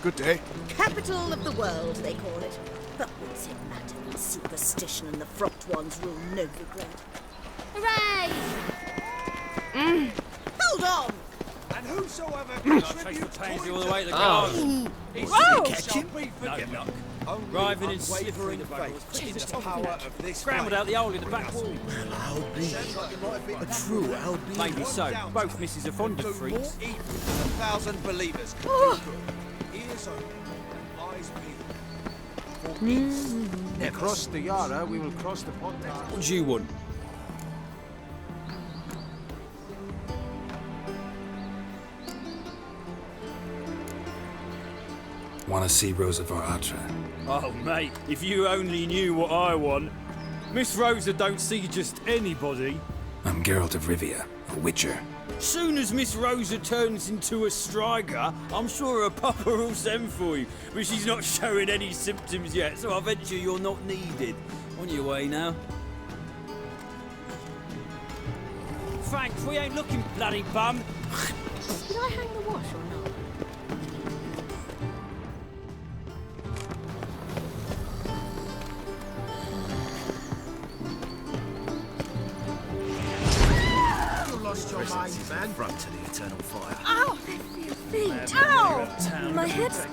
Good day. Capital of the world, they call it. But what's it matter when superstition and the front ones rule Novigrad? Hooray! Hold on! And whosoever contributes pansy all the way to the garden. Whoa! shall be forgiven. No luck. Only Driving in slippery unwavering the faith in back. the power of this Scrambled out the hole in the back wall. I'll be. A true I'll be. Maybe so. Both misses are fond of do more freaks. evil than 1,000 believers can do good. Ears open and eyes peeled. For peace never Across the Yara, we will cross the Pontar. What do you want? Want to see Rosa var Atra? Oh, mate, if you only knew what I want. Miss Rosa don't see just anybody. I'm Geralt of Rivia, a witcher. Soon as Miss Rosa turns into a striker, I'm sure her papa will send for you. But she's not showing any symptoms yet, so I venture you're not needed. On your way now. Thanks, we ain't looking, bloody bum. Did I hang the wash or not? Lost your mind, man. Front to the eternal fire. Ow! I feel faint. Ow! My head's...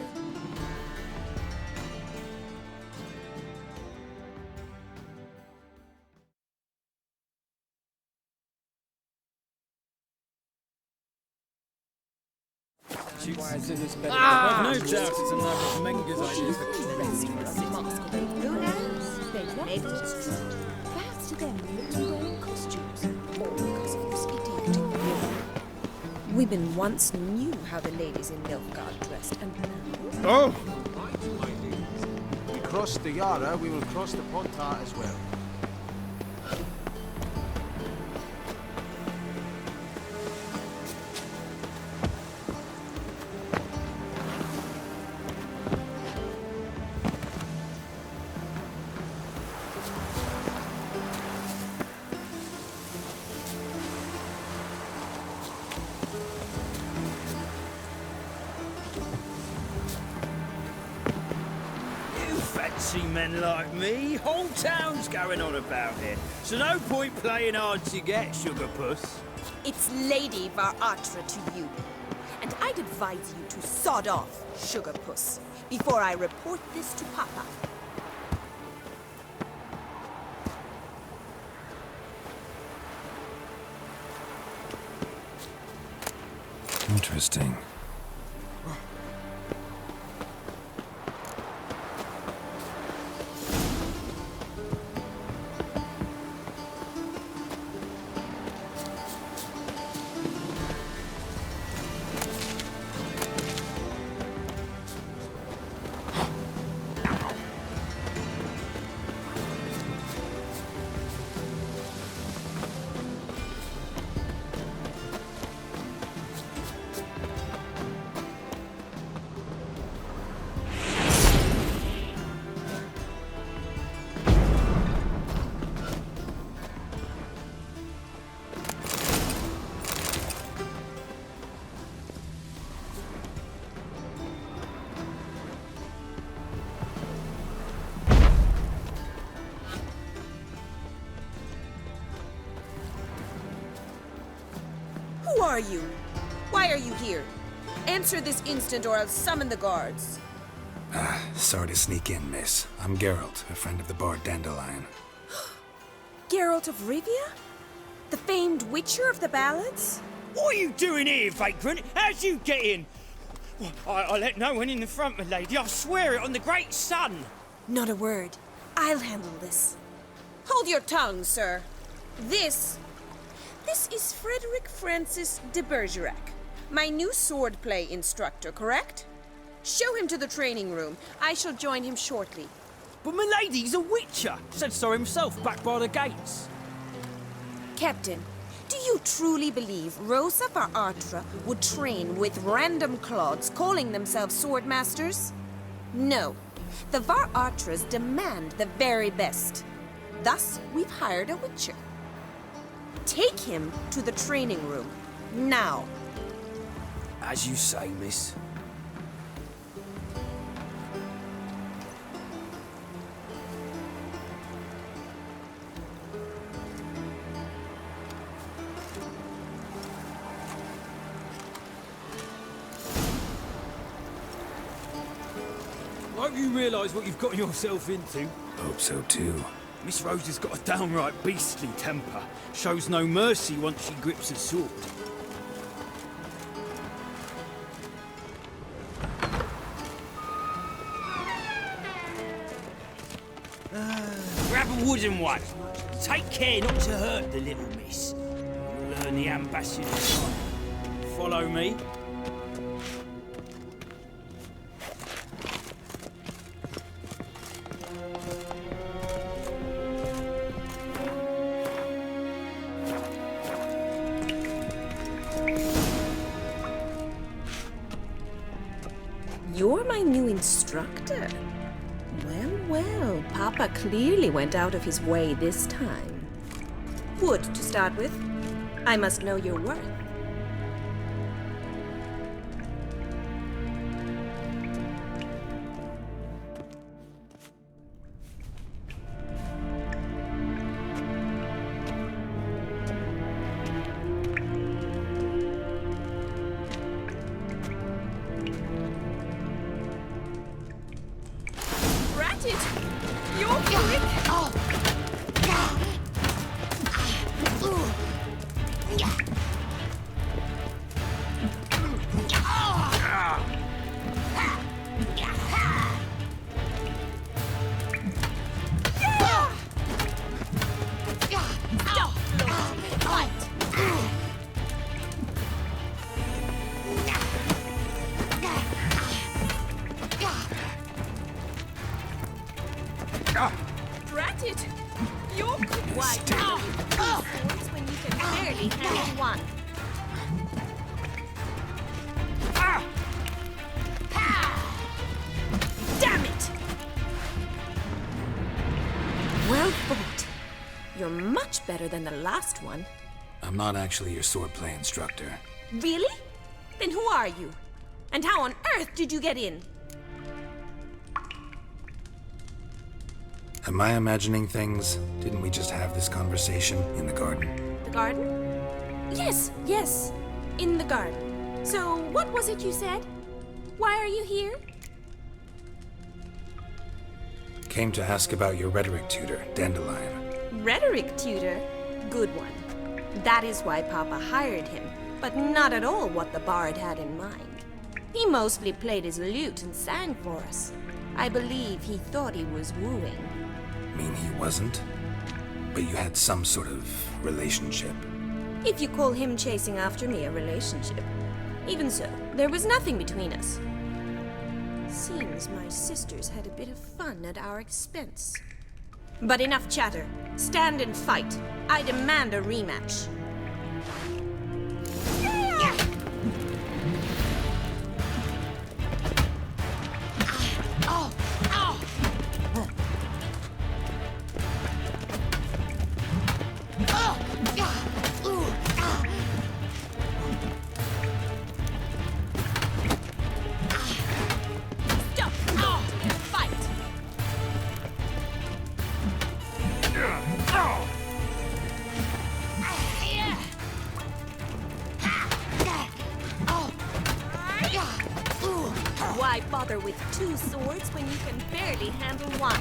I've no doubt it's another of Menga's ideas. Who knows? Maybe it's true. Perhaps to them we look to wearing costumes. Or because of this idiot. Women once knew how the ladies in Nilfgaard dressed, and now... Oh! We cross the Yara, we will cross the Pontar as well. Fancy men like me, whole town's going on about it. So no point playing hard to get, sugar puss. It's Lady var Atra to you. And I'd advise you to sod off, sugar puss, before I report this to Papa. Interesting. Who are you? Why are you here? Answer this instant or I'll summon the guards. Sorry to sneak in, miss. I'm Geralt, a friend of the bard Dandelion. Geralt of Rivia? The famed witcher of the ballads? What are you doing here, vagrant? How'd you get in? Well, I let no one in the front, my lady. I swear it on the great sun. Not a word. I'll handle this. Hold your tongue, sir. This is Frederick Francis de Bergerac, my new swordplay instructor, correct? Show him to the training room. I shall join him shortly. But my lady's a witcher. Said so himself back by the gates. Captain, do you truly believe Rosa var Atra would train with random clods calling themselves sword masters? No. The var Atras demand the very best. Thus, we've hired a witcher. Take him to the training room, now. As you say, miss. You realise what you've got yourself into? Hope so too. Miss Rose has got a downright beastly temper. Shows no mercy once she grips a sword. Grab a wooden one. Take care not to hurt the little miss. You'll learn the ambassador's sign. Follow me. You're my new instructor? Well, well, Papa clearly went out of his way this time. Wood, to start with. I must know your worth. You're quick! Drat it! You're quick! Why bother with two swords when you can barely handle one? Damn it! Well fought. You're much better than the last one. I'm not actually your swordplay instructor. Really? Then who are you? And how on earth did you get in? Am I imagining things? Didn't we just have this conversation in the garden? The garden? Yes, yes. In the garden. So, what was it you said? Why are you here? Came to ask about your rhetoric tutor, Dandelion. Rhetoric tutor? Good one. That is why Papa hired him, but not at all what the bard had in mind. He mostly played his lute and sang for us. I believe he thought he was wooing. Mean he wasn't? But you had some sort of relationship. If you call him chasing after me a relationship. Even so, there was nothing between us. Seems my sisters had a bit of fun at our expense. But enough chatter. Stand and fight. I demand a rematch. Why bother with two swords when you can barely handle one?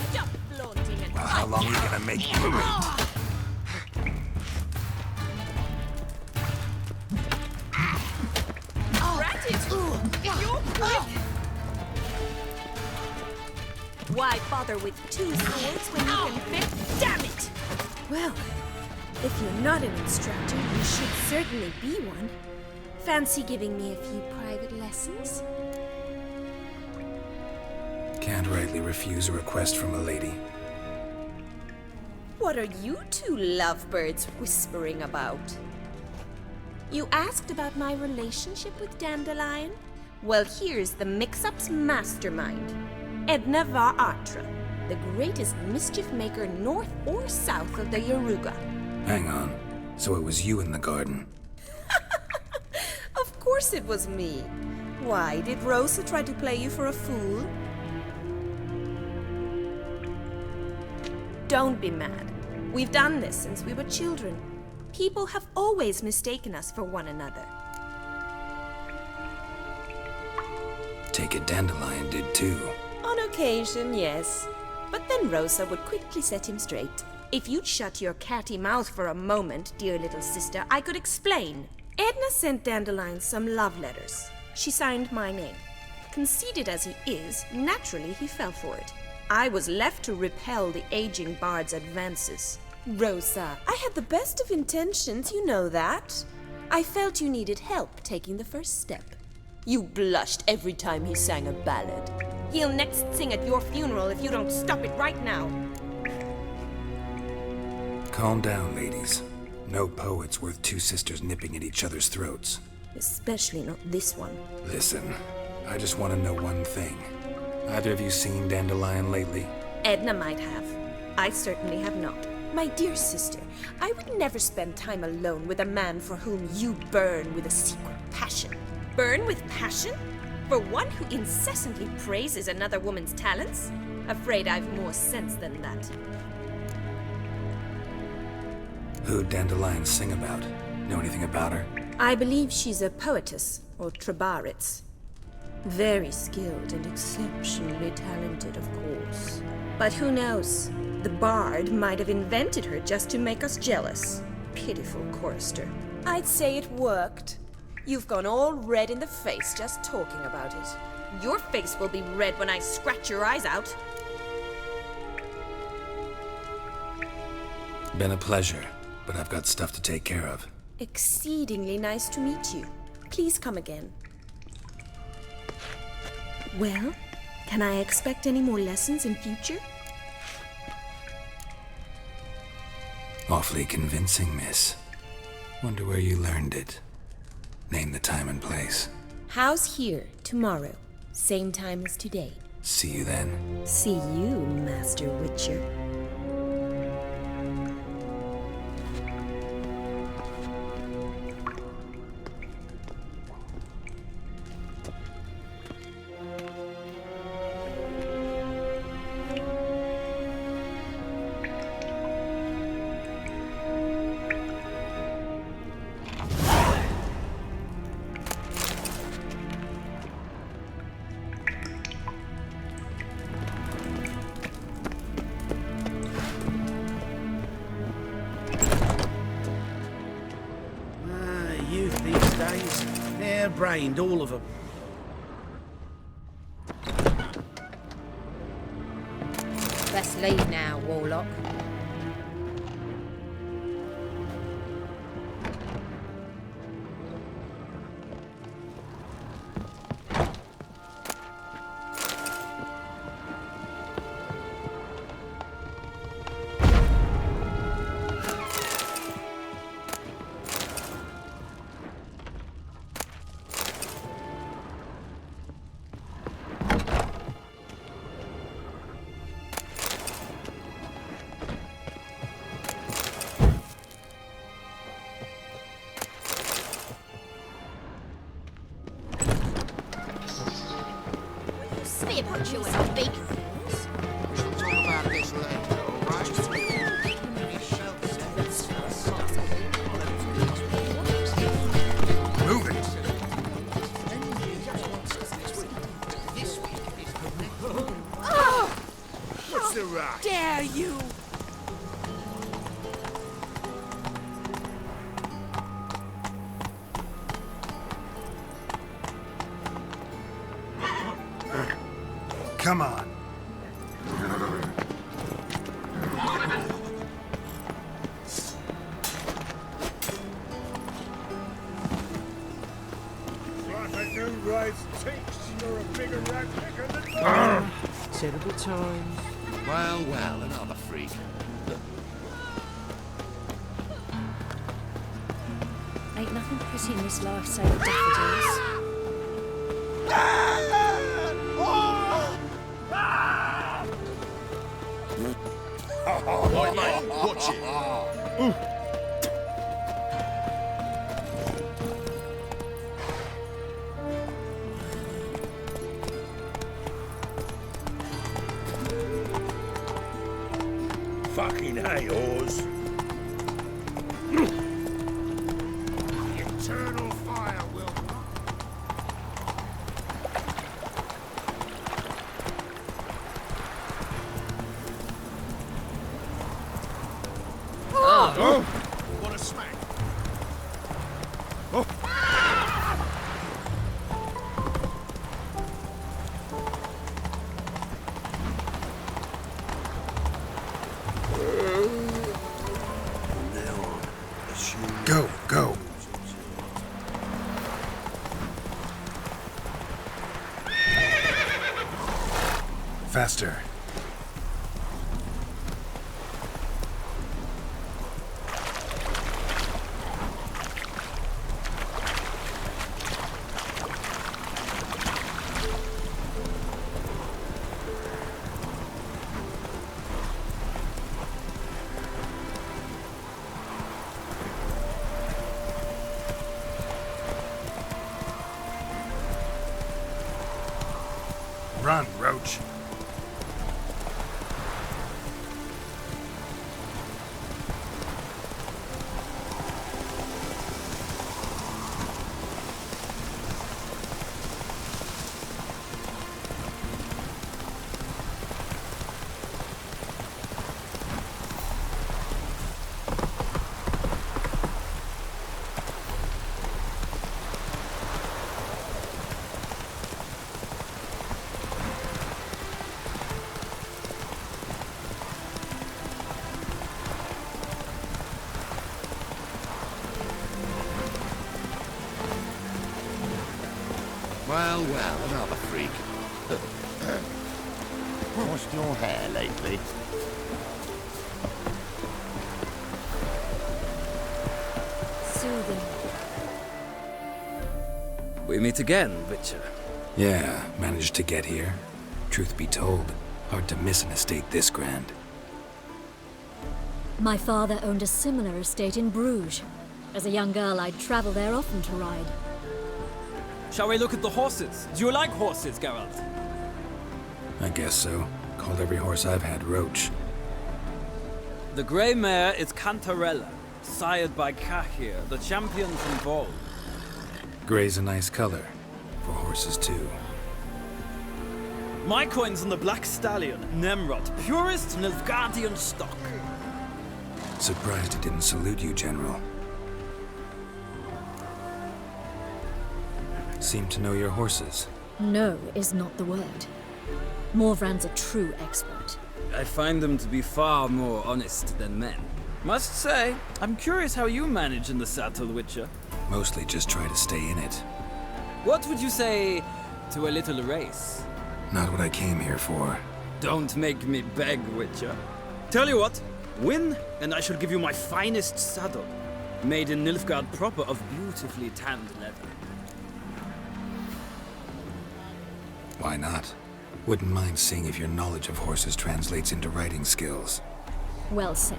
Stop flaunting and How long are you gonna make me wait? Why bother with two swords when you can fit? Damn it! Well, if you're not an instructor, you should certainly be one. Fancy giving me a few private lessons? Can't rightly refuse a request from a lady. What are you two lovebirds whispering about? You asked about my relationship with Dandelion? Well, here's the mix-up's mastermind. Edna var Artra, the greatest mischief maker north or south of the Yaruga. Hang on. So it was you in the garden? Of course it was me. Why, did Rosa try to play you for a fool? Don't be mad. We've done this since we were children. People have always mistaken us for one another. Take it Dandelion did too. On occasion, yes. But then Rosa would quickly set him straight. If you'd shut your catty mouth for a moment, dear little sister, I could explain. Edna sent Dandelion some love letters. She signed my name. Conceited as he is, naturally he fell for it. I was left to repel the aging bard's advances. Rosa, I had the best of intentions, you know that. I felt you needed help taking the first step. You blushed every time he sang a ballad. He'll next sing at your funeral if you don't stop it right now. Calm down, ladies. No poet's worth two sisters nipping at each other's throats. Especially not this one. Listen, I just want to know one thing. Either of you seen Dandelion lately? Edna might have. I certainly have not. My dear sister, I would never spend time alone with a man for whom you burn with a secret passion. Burn with passion? For one who incessantly praises another woman's talents? Afraid I've more sense than that. Who'd Dandelion sing about? Know anything about her? I believe she's a poetess, or trabaritz. Very skilled and exceptionally talented, of course. But who knows? The bard might have invented her just to make us jealous. Pitiful chorister. I'd say it worked. You've gone all red in the face just talking about it. Your face will be red when I scratch your eyes out. Been a pleasure, but I've got stuff to take care of. Exceedingly nice to meet you. Please come again. Well, can I expect any more lessons in future? Awfully convincing, miss. Wonder where you learned it. Name the time and place. House here, tomorrow. Same time as today. See you then. See you, Master Witcher. Youth these days, hair-brained, all of them. Let's leave now, Warlock. See about you and big things. We'll talk about this later, all right? Move it! What's the rush? Dare you? Come on. Like a new rise teach, you're a bigger rat picker than Terrible times. Well, well, another freak. Ain't nothing pretty in this life save daffodils. Right, mate, watch it. fucking hay, Oars. Eternal fire will... Oh! What a smack! Oh! Go, go. Faster. Run, Roach. Well, another freak. Washed your hair lately? Soothing. We meet again, Witcher. Yeah, managed to get here. Truth be told, hard to miss an estate this grand. My father owned a similar estate in Bruges. As a young girl, I'd travel there often to ride. Shall we look at the horses? Do you like horses, Geralt? I guess so. Called every horse I've had Roach. The grey mare is Cantarella, sired by Cahir, the champion from Vol. Gray's a nice color. For horses, too. My coin's on the black stallion, Nemrod, purest Nilfgaardian stock. Surprised it didn't salute you, General. Seem to know your horses. No is not the word. Morvran's a true expert. I find them to be far more honest than men. Must say, I'm curious how you manage in the saddle, Witcher. Mostly just try to stay in it. What would you say to a little race? Not what I came here for. Don't make me beg, Witcher. Tell you what, win, and I shall give you my finest saddle. Made in Nilfgaard proper of beautifully tanned leather. Why not? Wouldn't mind seeing if your knowledge of horses translates into riding skills. Well said.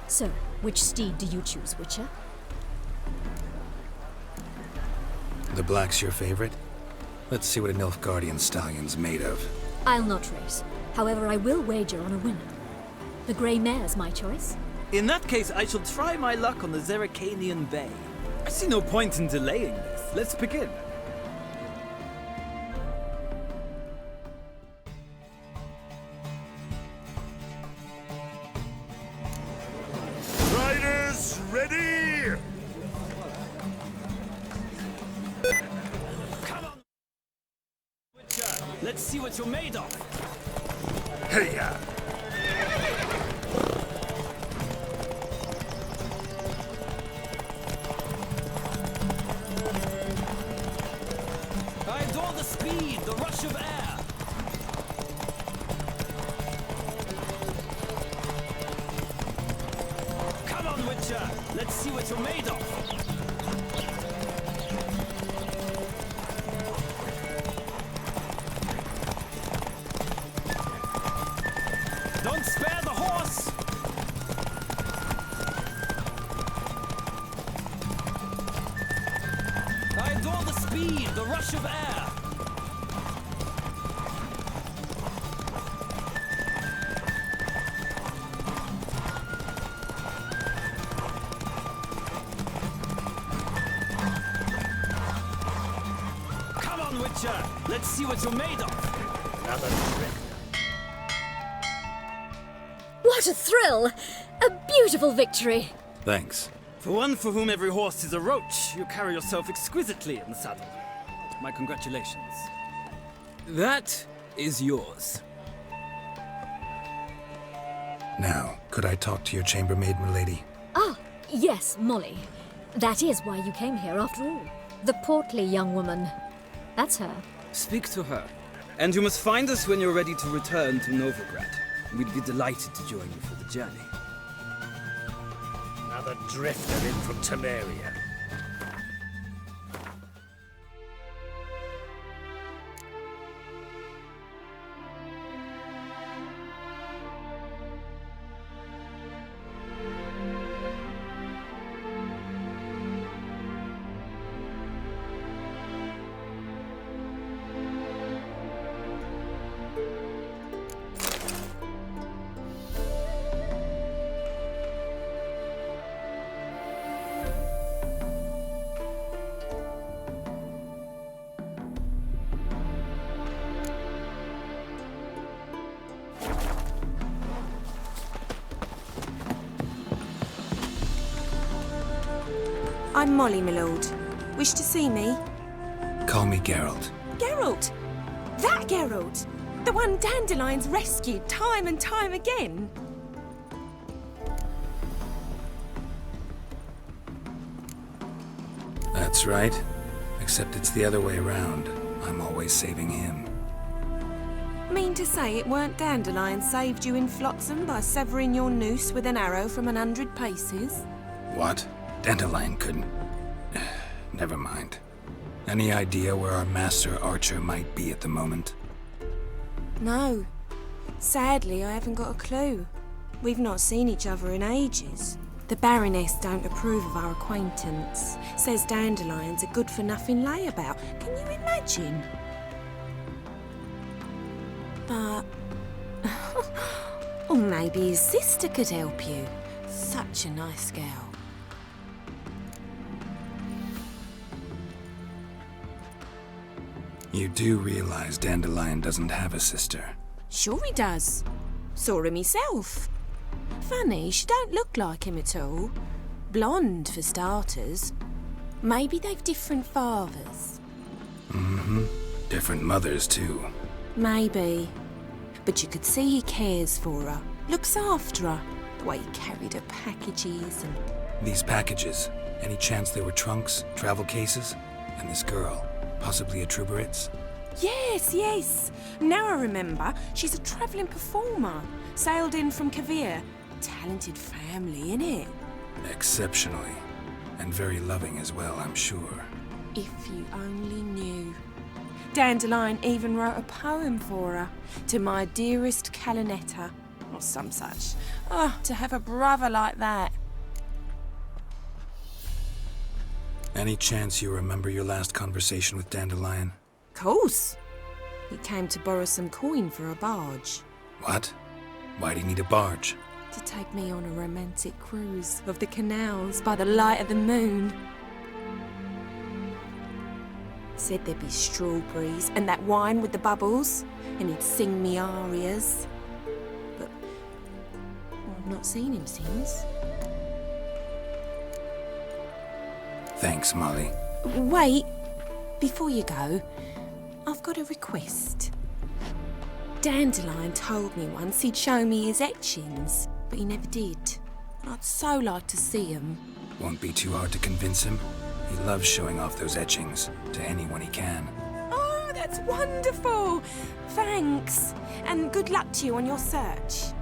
So, which steed do you choose, Witcher? The black's your favorite? Let's see what a Nilfgaardian stallion's made of. I'll not race. However, I will wager on a winner. The grey mare's my choice. In that case, I shall try my luck on the Zerrikanian Bay. I see no point in delaying this. Let's begin. Riders, ready! Come on, Witcher. Let's see what you're made of. Hey-ya! I adore the speed, the rush of air. Come on, Witcher. Let's see what you're made of. Don't spare the horse! I adore the speed, the rush of air. on, Witcher! Let's see what you're made of! Another trick. What a thrill! A beautiful victory! Thanks. For one for whom every horse is a roach, you carry yourself exquisitely in the saddle. My congratulations. That is yours. Now, could I talk to your chambermaid, milady? Ah, yes, Molly. That is why you came here after all. The portly young woman. That's her. Speak to her. And you must find us when you're ready to return to Novigrad. We'd be delighted to join you for the journey. Another drifter in from Temeria. I'm Molly, my lord. Wish to see me? Call me Geralt. Geralt! That Geralt! The one Dandelion's rescued time and time again! That's right. Except it's the other way around. I'm always saving him. Mean to say it weren't Dandelion saved you in Flotsam by severing your noose with an arrow from 100 paces? What? Dandelion couldn't... Never mind. Any idea where our master archer might be at the moment? No. Sadly, I haven't got a clue. We've not seen each other in ages. The Baroness don't approve of our acquaintance. Says Dandelion's a good-for-nothing layabout. Can you imagine? But... or maybe his sister could help you. Such a nice girl. You do realize Dandelion doesn't have a sister. Sure he does. Saw him myself. Funny, she don't look like him at all. Blonde, for starters. Maybe they've different fathers. Mm-hmm. Different mothers, too. Maybe. But you could see he cares for her. Looks after her. The way he carried her packages and... These packages, any chance they were trunks, travel cases? And this girl, possibly a Truberitz? Yes, yes. Now I remember. She's a travelling performer. Sailed in from Kavir. Talented family, innit? Exceptionally. And very loving as well, I'm sure. If you only knew. Dandelion even wrote a poem for her. To my dearest Calinetta. Or some such. Oh, to have a brother like that. Any chance you remember your last conversation with Dandelion? Course. He came to borrow some coin for a barge. What? Why'd he need a barge? To take me on a romantic cruise of the canals by the light of the moon. Said there'd be strawberries and that wine with the bubbles, and he'd sing me arias. But I've not seen him since. Thanks, Molly. Wait, before you go, I've got a request. Dandelion told me once he'd show me his etchings, but he never did. I'd so like to see them. Won't be too hard to convince him. He loves showing off those etchings to anyone he can. Oh, that's wonderful! Thanks, and good luck to you on your search.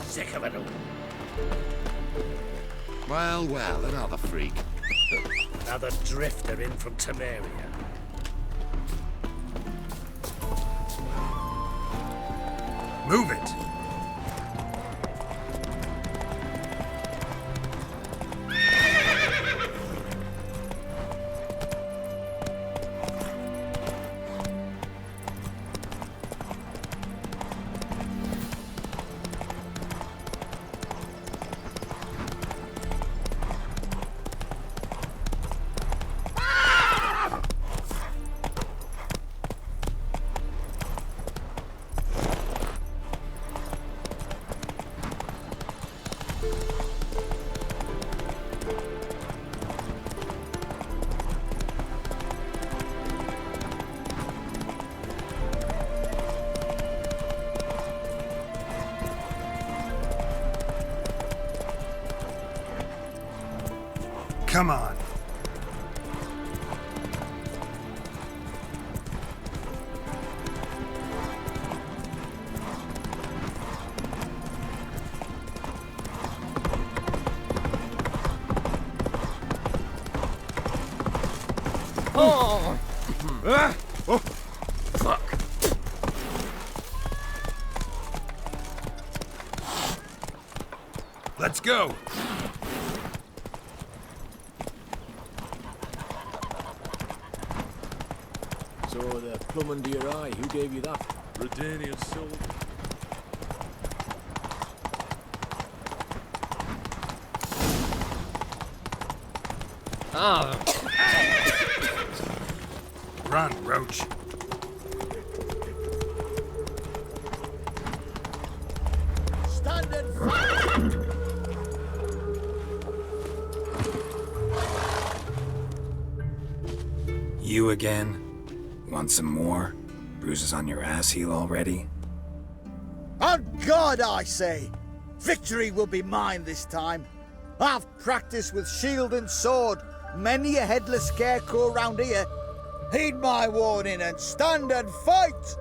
Sick of it all. Well, well, another freak. Another drifter in from Temeria. Move it! Come on. Fuck. Let's go. So the plum under your eye, who gave you that? Redania's soul. Run, Roach. Stand and fight! You again? Want some more? Bruises on your ass heel already? On God, I say! Victory will be mine this time. I've practiced with shield and sword, many a headless scarecrow round here. Heed my warning and stand and fight!